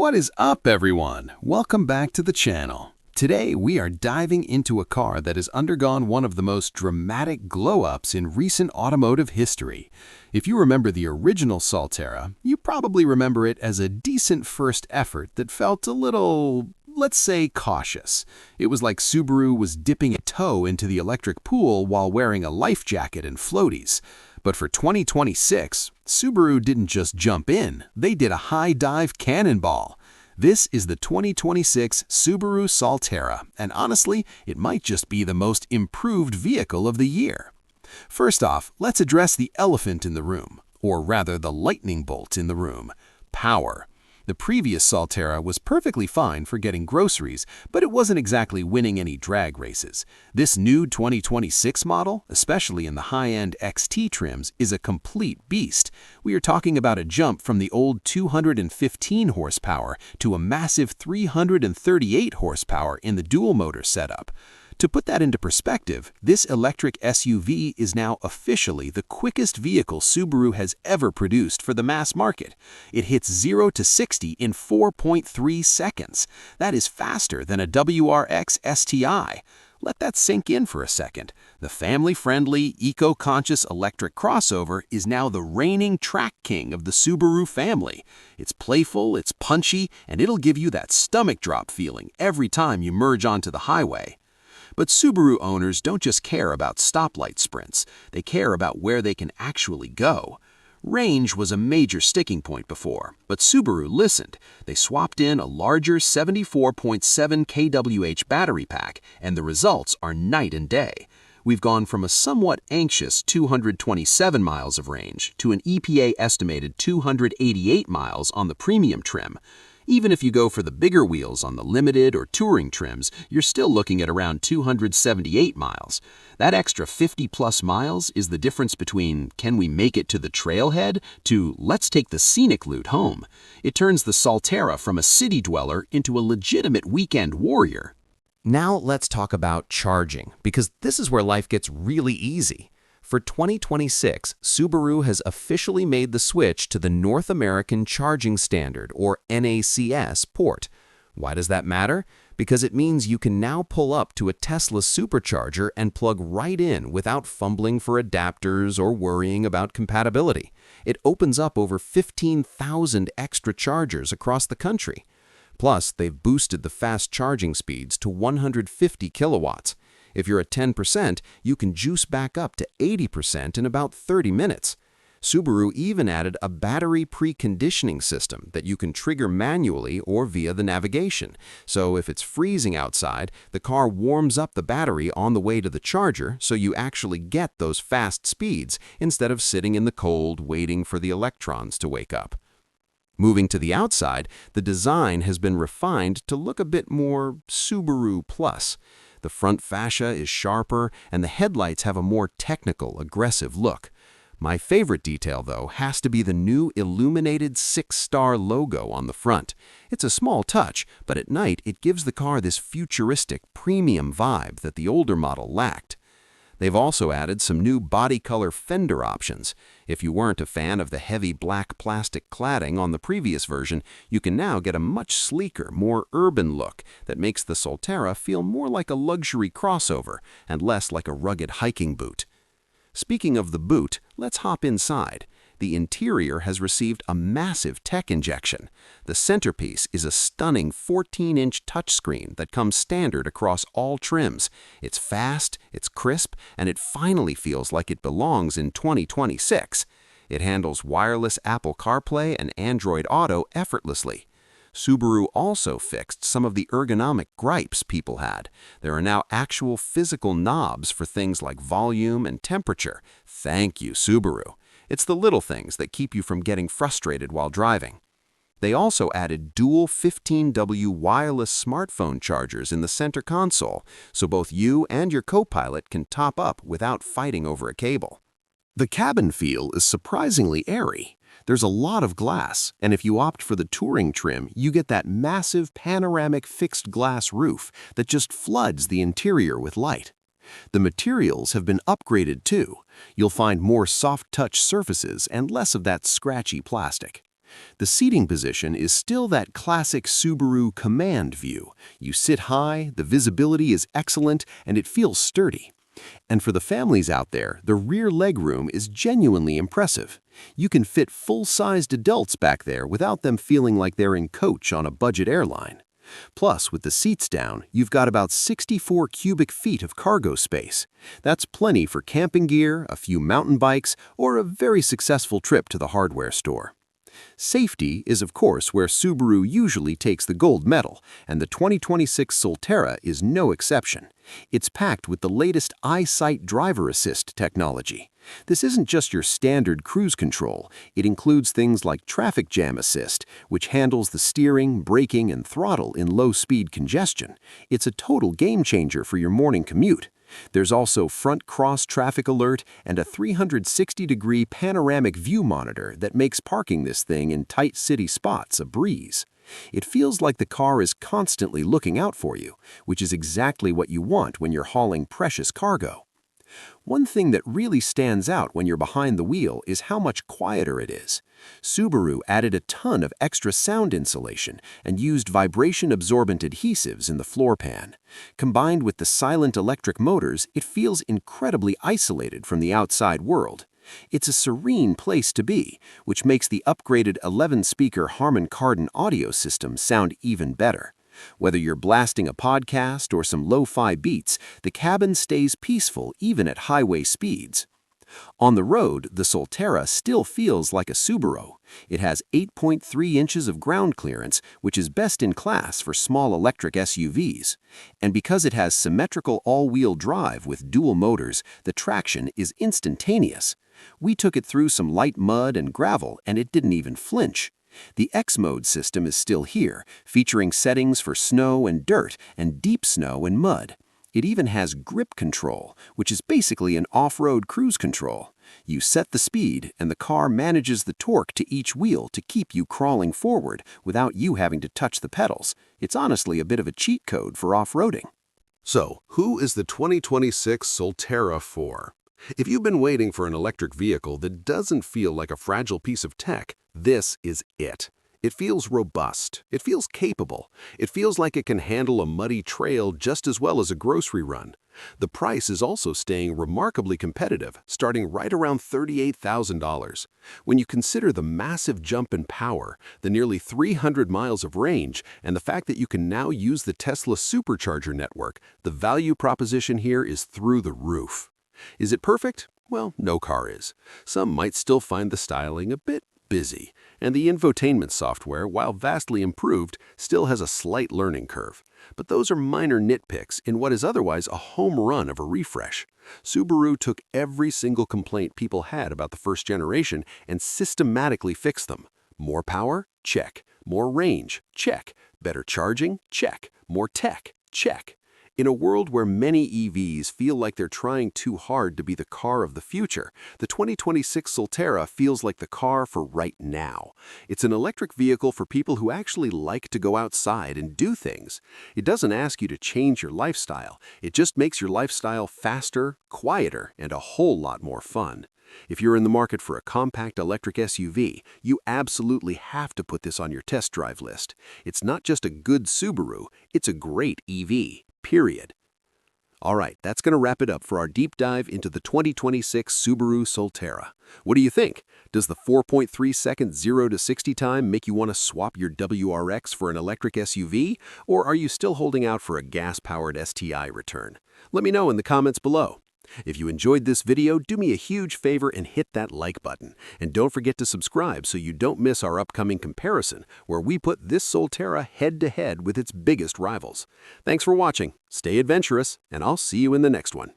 What is up, everyone? Welcome back to the channel. Today, we are diving into a car that has undergone one of the most dramatic glow-ups in recent automotive history. If you remember the original Solterra, you probably remember it as a decent first effort that felt a little, let's say, cautious. It was like Subaru was dipping a toe into the electric pool while wearing a life jacket and floaties. But for 2026, Subaru didn't just jump in, they did a high-dive cannonball. This is the 2026 Subaru Solterra, and honestly, it might just be the most improved vehicle of the year. First off, let's address the elephant in the room, or rather the lightning bolt in the room: power. The previous Solterra was perfectly fine for getting groceries, but it wasn't exactly winning any drag races. This new 2026 model, especially in the high-end XT trims, is a complete beast. We are talking about a jump from the old 215 horsepower to a massive 338 horsepower in the dual-motor setup. To put that into perspective, this electric SUV is now officially the quickest vehicle Subaru has ever produced for the mass market. It hits 0 to 60 in 4.3 seconds. That is faster than a WRX STI. Let that sink in for a second. The family-friendly, eco-conscious electric crossover is now the reigning track king of the Subaru family. It's playful, it's punchy, and it'll give you that stomach drop feeling every time you merge onto the highway. But Subaru owners don't just care about stoplight sprints, they care about where they can actually go. Range was a major sticking point before, but Subaru listened. They swapped in a larger 74.7 kWh battery pack, and the results are night and day. We've gone from a somewhat anxious 227 miles of range to an EPA-estimated 288 miles on the premium trim. Even if you go for the bigger wheels on the limited or touring trims, you're still looking at around 278 miles. That extra 50-plus miles is the difference between "can we make it to the trailhead" to "let's take the scenic route home." It turns the Solterra from a city dweller into a legitimate weekend warrior. Now let's talk about charging, because this is where life gets really easy. For 2026, Subaru has officially made the switch to the North American Charging Standard, or NACS, port. Why does that matter? Because it means you can now pull up to a Tesla supercharger and plug right in without fumbling for adapters or worrying about compatibility. It opens up over 15,000 extra chargers across the country. Plus, they've boosted the fast charging speeds to 150 kilowatts. If you're at 10%, you can juice back up to 80% in about 30 minutes. Subaru even added a battery preconditioning system that you can trigger manually or via the navigation. So if it's freezing outside, the car warms up the battery on the way to the charger so you actually get those fast speeds instead of sitting in the cold waiting for the electrons to wake up. Moving to the outside, the design has been refined to look a bit more Subaru Plus. The front fascia is sharper, and the headlights have a more technical, aggressive look. My favorite detail, though, has to be the new illuminated 6-star logo on the front. It's a small touch, but at night it gives the car this futuristic, premium vibe that the older model lacked. They've also added some new body color fender options. If you weren't a fan of the heavy black plastic cladding on the previous version, you can now get a much sleeker, more urban look that makes the Solterra feel more like a luxury crossover and less like a rugged hiking boot. Speaking of the boot, let's hop inside. The interior has received a massive tech injection. The centerpiece is a stunning 14-inch touchscreen that comes standard across all trims. It's fast, it's crisp, and it finally feels like it belongs in 2026. It handles wireless Apple CarPlay and Android Auto effortlessly. Subaru also fixed some of the ergonomic gripes people had. There are now actual physical knobs for things like volume and temperature. Thank you, Subaru. It's the little things that keep you from getting frustrated while driving. They also added dual 15W wireless smartphone chargers in the center console, so both you and your co-pilot can top up without fighting over a cable. The cabin feel is surprisingly airy. There's a lot of glass, and if you opt for the touring trim, you get that massive panoramic fixed glass roof that just floods the interior with light. The materials have been upgraded too. You'll find more soft-touch surfaces and less of that scratchy plastic. The seating position is still that classic Subaru command view. You sit high, the visibility is excellent, and it feels sturdy. And for the families out there, the rear legroom is genuinely impressive. You can fit full-sized adults back there without them feeling like they're in coach on a budget airline. Plus, with the seats down, you've got about 64 cubic feet of cargo space. That's plenty for camping gear, a few mountain bikes, or a very successful trip to the hardware store. Safety is, of course, where Subaru usually takes the gold medal, and the 2026 Solterra is no exception. It's packed with the latest EyeSight driver assist technology. This isn't just your standard cruise control. It includes things like traffic jam assist, which handles the steering, braking, and throttle in low-speed congestion. It's a total game-changer for your morning commute. There's also front cross traffic alert and a 360-degree panoramic view monitor that makes parking this thing in tight city spots a breeze. It feels like the car is constantly looking out for you, which is exactly what you want when you're hauling precious cargo. One thing that really stands out when you're behind the wheel is how much quieter it is. Subaru added a ton of extra sound insulation and used vibration-absorbent adhesives in the floor pan. Combined with the silent electric motors, it feels incredibly isolated from the outside world. It's a serene place to be, which makes the upgraded 11-speaker Harman Kardon audio system sound even better. Whether you're blasting a podcast or some lo-fi beats, the cabin stays peaceful even at highway speeds. On the road, the Solterra still feels like a Subaru. It has 8.3 inches of ground clearance, which is best in class for small electric SUVs. And because it has symmetrical all-wheel drive with dual motors, the traction is instantaneous. We took it through some light mud and gravel, and it didn't even flinch. The X-Mode system is still here, featuring settings for snow and dirt and deep snow and mud. It even has grip control, which is basically an off-road cruise control. You set the speed, and the car manages the torque to each wheel to keep you crawling forward without you having to touch the pedals. It's honestly a bit of a cheat code for off-roading. So, who is the 2026 Solterra for? If you've been waiting for an electric vehicle that doesn't feel like a fragile piece of tech, this is it. It feels robust. It feels capable. It feels like it can handle a muddy trail just as well as a grocery run. The price is also staying remarkably competitive, starting right around $38,000. When you consider the massive jump in power, the nearly 300 miles of range, and the fact that you can now use the Tesla supercharger network, the value proposition here is through the roof. Is it perfect? Well, no car is. Some might still find the styling a bit busy, and the infotainment software, while vastly improved, still has a slight learning curve. But those are minor nitpicks in what is otherwise a home run of a refresh. Subaru took every single complaint people had about the first generation and systematically fixed them. More power? Check. More range? Check. Better charging? Check. More tech? Check. In a world where many EVs feel like they're trying too hard to be the car of the future, the 2026 Solterra feels like the car for right now. It's an electric vehicle for people who actually like to go outside and do things. It doesn't ask you to change your lifestyle. It just makes your lifestyle faster, quieter, and a whole lot more fun. If you're in the market for a compact electric SUV, you absolutely have to put this on your test drive list. It's not just a good Subaru, it's a great EV. Period. All right, that's going to wrap it up for our deep dive into the 2026 Subaru Solterra. What do you think? Does the 4.3-second 0 to 60 time make you want to swap your WRX for an electric SUV? Or are you still holding out for a gas-powered STI return? Let me know in the comments below. If you enjoyed this video, do me a huge favor and hit that like button. And don't forget to subscribe so you don't miss our upcoming comparison, where we put this Solterra head-to-head with its biggest rivals. Thanks for watching, stay adventurous, and I'll see you in the next one.